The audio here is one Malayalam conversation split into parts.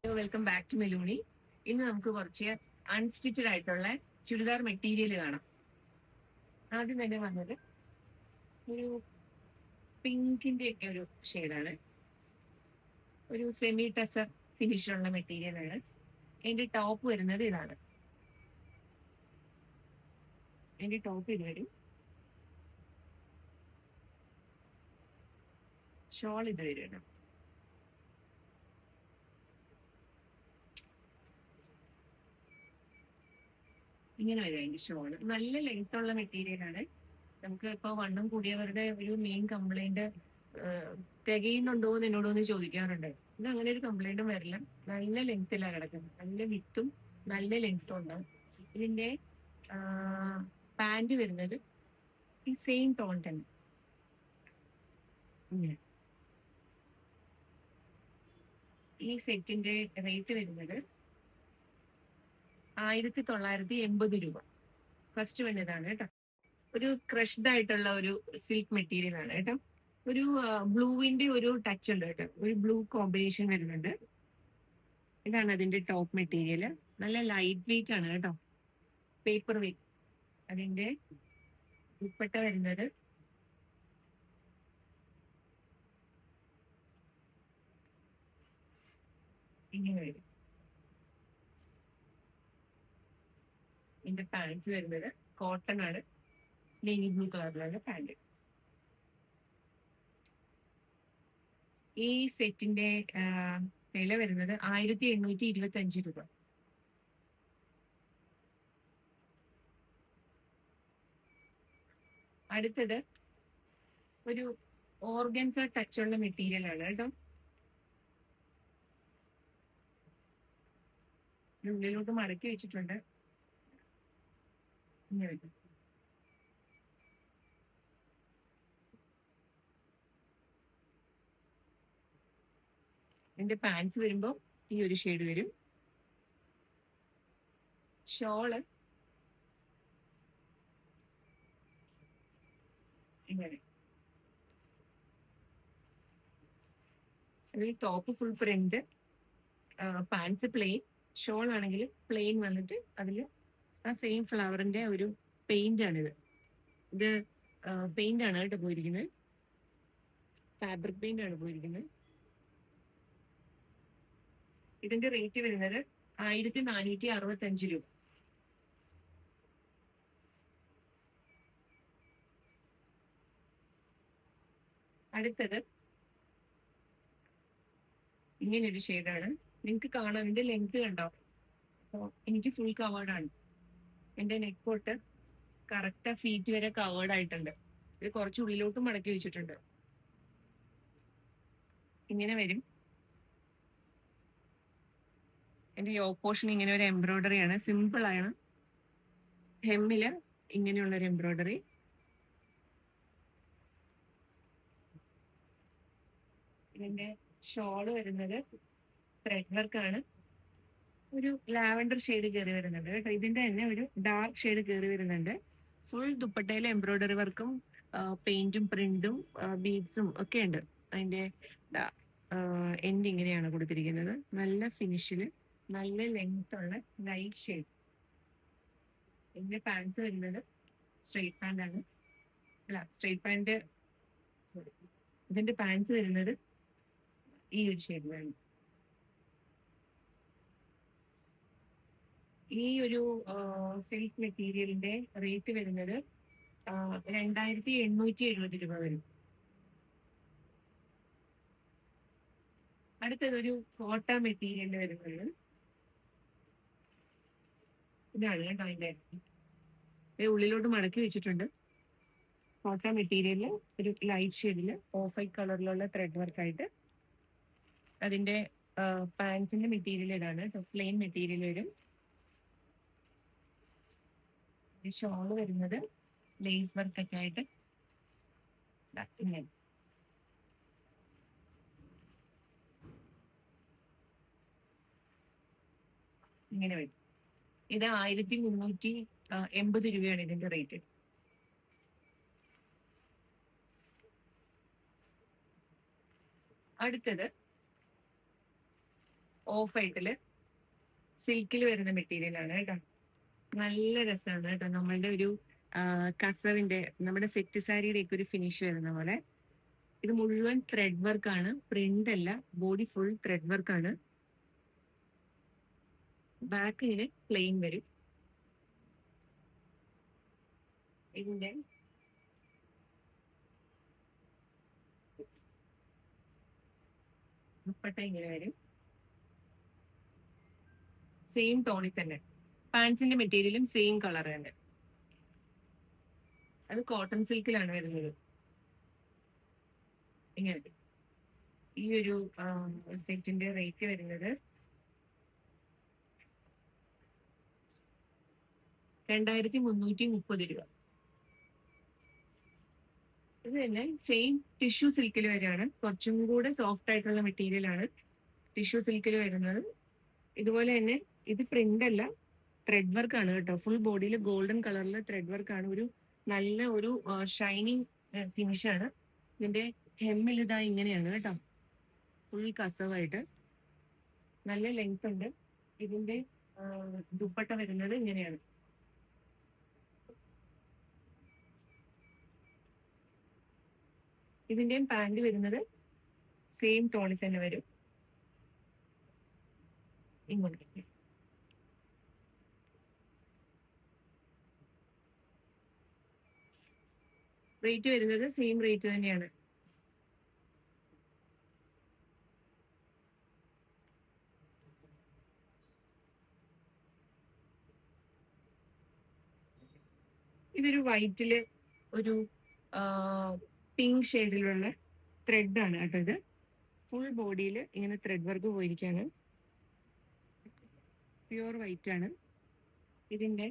Welcome back to മെലൂണി. ഇന്ന് നമുക്ക് കുറച്ച് അൺസ്റ്റിച്ചഡ് ആയിട്ടുള്ള ചുരിദാർ മെറ്റീരിയൽ കാണാം. ആദ്യം തന്നെ വന്നത് ഒരു പിങ്കിന്റെ ഒക്കെ ഒരു ഷെയ്ഡാണ്. ഒരു സെമി ടസർ ഫിനിഷുള്ള മെറ്റീരിയൽ ആണ്. അതിന്റെ ടോപ്പ് വരുന്നത് ഇതാണ്. അതിന്റെ ടോപ്പ് ഇത് വരും. ഷോൾ ഇത് വരും. ഇങ്ങനെ വരും അതിന്റെ ഷോള്. നല്ല ലെങ്ത് ഉള്ള മെറ്റീരിയൽ ആണ്. നമുക്ക് ഇപ്പൊ വണ്ണം കൂടിയവരുടെ ഒരു മെയിൻ കംപ്ലൈന്റ് തികയുന്നുണ്ടോ എന്ന് എന്നോടൊന്ന് ചോദിക്കാറുണ്ട്. ഇത് അങ്ങനെ ഒരു കംപ്ലൈന്റും വരില്ല. നല്ല ലെങ്ത്തിലാണ് കിടക്കുന്നത്. നല്ല വിത്തും നല്ല ലെങ്ത്തും ഉണ്ടാവും. ഇതിന്റെ പാന്റ് വരുന്നത് ഈ സെയിം ടോൺ തന്നെ. ഈ സെറ്റിന്റെ റേറ്റ് വരുന്നത് 1980 രൂപ. ഫസ്റ്റ് വേണ്ടതാണ് കേട്ടോ. ഒരു ക്രഷ്ഡ് ആയിട്ടുള്ള ഒരു സിൽക്ക് മെറ്റീരിയൽ ആണ് കേട്ടോ. ഒരു ബ്ലൂവിന്റെ ഒരു ടച്ച് ഉണ്ട് കേട്ടോ. ഒരു ബ്ലൂ കോമ്പിനേഷൻ വരുന്നുണ്ട്. ഇതാണ് അതിന്റെ ടോപ്പ് മെറ്റീരിയൽ. നല്ല ലൈറ്റ് വെയിറ്റ് ആണ് കേട്ടോ. Paper weight. അതിന്റെ ദുപ്പട്ട വരുന്നത് ഇങ്ങനെ വരും. ഇതിന്റെ പാൻസ് വരുന്നത് കോട്ടൺ ആണ്. നേവി ബ്ലൂ കളറിലാണ് പാന്റ്. ഈ സെറ്റിന്റെ വില വരുന്നത് 1825 രൂപ. അടുത്തത് ഒരു ഓർഗൻസ ടച്ചുള്ള മെറ്റീരിയൽ ആണ് കേട്ടോ. ഉള്ളിലോട്ട് മടക്കി വെച്ചിട്ടുണ്ട്. ഇതിന്റെ പാൻസ് വരുമ്പോൾ ഈ ഒരു ഷെയ്ഡ് വരും. ഷോള് ഇങ്ങനെ. Top full print, pants plain, shawl ആണെങ്കിൽ പ്ലെയിൻ വന്നിട്ട് അതിൽ ആ സെയിം ഫ്ലവറിന്റെ ഒരു പെയിന്റ് ആണിത്. ഇത് പെയിന്റ് ആണ് കേട്ടോ പോയിരിക്കുന്നത്. ഫാബ്രിക് പെയിന്റ് ആണ് പോയിരിക്കുന്നത്. ഇതിന്റെ റേറ്റ് വരുന്നത് 1465 രൂപ. അടുത്തത് ഇങ്ങനൊരു ഷെയ്ഡാണ്. നിങ്ങൾക്ക് കാണാം ഇതിന്റെ ലെങ്ത് കണ്ടോ. അപ്പോ എനിക്ക് ഫുൾ കവേർഡ് ആണ്. എന്റെ നെക്ക് തൊട്ട് കറക്റ്റ് ഫീറ്റ് വരെ കവേർഡ് ആയിട്ടുണ്ട്. ഇത് കുറച്ച് ഉള്ളിലോട്ട് മടക്കി വെച്ചിട്ടുണ്ട്. ഇങ്ങനെ വരും. എന്റെ യോക്ക് പോർഷൻ ഇങ്ങനെ ഒരു എംബ്രോയിഡറി ആണ്. സിമ്പിൾ ആണ്. ഹെമ്മില് ഇങ്ങനെയുള്ള ഒരു എംബ്രോയിഡറി. ഇതിന്റെ ഷോള് വരുന്നത് ത്രെഡ് വർക്ക് ആണ്. ഒരു ലാവൻഡർ ഷെയ്ഡ് കയറി വരുന്നുണ്ട് കേട്ടോ. ഇതിന്റെ തന്നെ ഒരു ഡാർക്ക് ഷെയ്ഡ് കയറി വരുന്നുണ്ട്. ഫുൾ ദുപ്പട്ടയിൽ എംബ്രോയിഡറി വർക്കും പെയിന്റും പ്രിന്റും ബീഡ്സും ഒക്കെ ഉണ്ട്. അതിന്റെ എൻഡ് ഇങ്ങനെയാണ് കൊടുത്തിരിക്കുന്നത്. നല്ല ഫിനിഷില് നല്ല ലെങ്ത് ഉള്ള ലൈറ്റ് ഷെയ്ഡ്. ഇതിന്റെ പാൻസ് വരുന്നത് സ്ട്രെയിറ്റ് പാന്റ് ആണ്. അല്ല, സ്ട്രെയിറ്റ് പാന്റ് സോറി. ഇതിന്റെ പാൻസ് വരുന്നത് ഈ ഒരു ഷെയ്ഡിലാണ്. ഈ ഒരു സിൽക്ക് മെറ്റീരിയലിന്റെ റേറ്റ് വരുന്നത് 2870 രൂപ വരും. അടുത്തതൊരു കോട്ട മെറ്റീരിയൽ വരുന്നത് ഇതാണ് കേട്ടോ. അതിന്റെ ഉള്ളിലോട്ട് മടക്കി വെച്ചിട്ടുണ്ട്. കോട്ട മെറ്റീരിയല് ഒരു ലൈറ്റ് ഷെയ്ഡില് ഓഫ് വൈറ്റ് കളറിലുള്ള ത്രെഡ് വർക്ക് ആയിട്ട്. അതിന്റെ പാൻസിന്റെ മെറ്റീരിയൽ ഇതാണ് കേട്ടോ. പ്ലെയിൻ മെറ്റീരിയൽ വരും. ഷോള് വരുന്നത് ലേസ് വർക്ക് ഒക്കെ ആയിട്ട് ഇങ്ങനെ. ഇങ്ങനെ വരും. ഇത് 1380 രൂപയാണ് ഇതിന്റെ റേറ്റ്. അടുത്തത് ഓഫ് വൈറ്റില് സിൽക്കിൽ വരുന്ന മെറ്റീരിയൽ ആണ് കേട്ടോ. നല്ല രസമാണ് കേട്ടോ. നമ്മളുടെ ഒരു കസവിന്റെ നമ്മുടെ സെറ്റ് സാരിയുടെ ഒക്കെ ഒരു ഫിനിഷ് വരുന്ന പോലെ. ഇത് മുഴുവൻ ത്രെഡ് വർക്ക് ആണ്, പ്രിന്റ് അല്ല. ബോഡി ഫുൾ ത്രെഡ് വർക്ക് ആണ്. ബാക്ക് ഇങ്ങനെ പ്ലെയിൻ വരും. ഇതിന്റെ ദുപ്പട്ട ഇങ്ങനെ വരും, സെയിം ടോണിൽ തന്നെ. പാൻസിന്റെ മെറ്റീരിയലും സെയിം കളർ തന്നെ. അത് കോട്ടൺ സിൽക്കിലാണ് വരുന്നത്. ഇങ്ങനെ ഈ ഒരു സെറ്റിന്റെ റേറ്റ് വരുന്നത് 2330 രൂപ. ഇത് തന്നെ സെയിം ടിഷ്യൂ സിൽക്കിൽ വരികയാണ്. കുറച്ചും കൂടെ സോഫ്റ്റ് ആയിട്ടുള്ള മെറ്റീരിയൽ ആണ് ടിഷ്യൂ സിൽക്കിൽ വരുന്നത്. ഇതുപോലെ തന്നെ ഇത് പ്രിന്റ് അല്ല, ത്രെഡ് വർക്ക് ആണ് കേട്ടോ. ഫുൾ ബോഡിയിൽ ഗോൾഡൻ കളറിൽ ത്രെഡ് വർക്ക് ആണ്. ഒരു നല്ല ഒരു ഷൈനിങ് ഫിനിഷ് ആണ്. ഇതിന്റെ ഹെമ്മിൽ ഇതാ ഇങ്ങനെയാണ് കേട്ടോ, ഫുൾ കസവായിട്ട് നല്ല ലെങ്ത് ഉണ്ട്. ഇതിന്റെ ദുപ്പട്ട വരുന്നത് ഇങ്ങനെയാണ്. ഇതിന്റെയും പാന്റ് വരുന്നത് സെയിം ടോണിൽ തന്നെ വരും. ഇങ്ങനെ റേറ്റ് വരുന്നത് സെയിം റേറ്റ് തന്നെയാണ്. ഇതൊരു വൈറ്റില് ഒരു പിങ്ക് ഷെയ്ഡിലുള്ള ത്രെഡ് ആണ് കേട്ടോ. ഇത് ഫുൾ ബോഡിയിൽ ഇങ്ങനെ ത്രെഡ് വർക്ക് പോയിരിക്കാണ്. പ്യുവർ വൈറ്റ് ആണ്. ഇതിന്റെ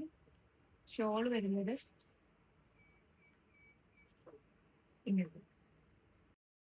ഷോൾ വരുന്നത് ഇങ്ങനെ.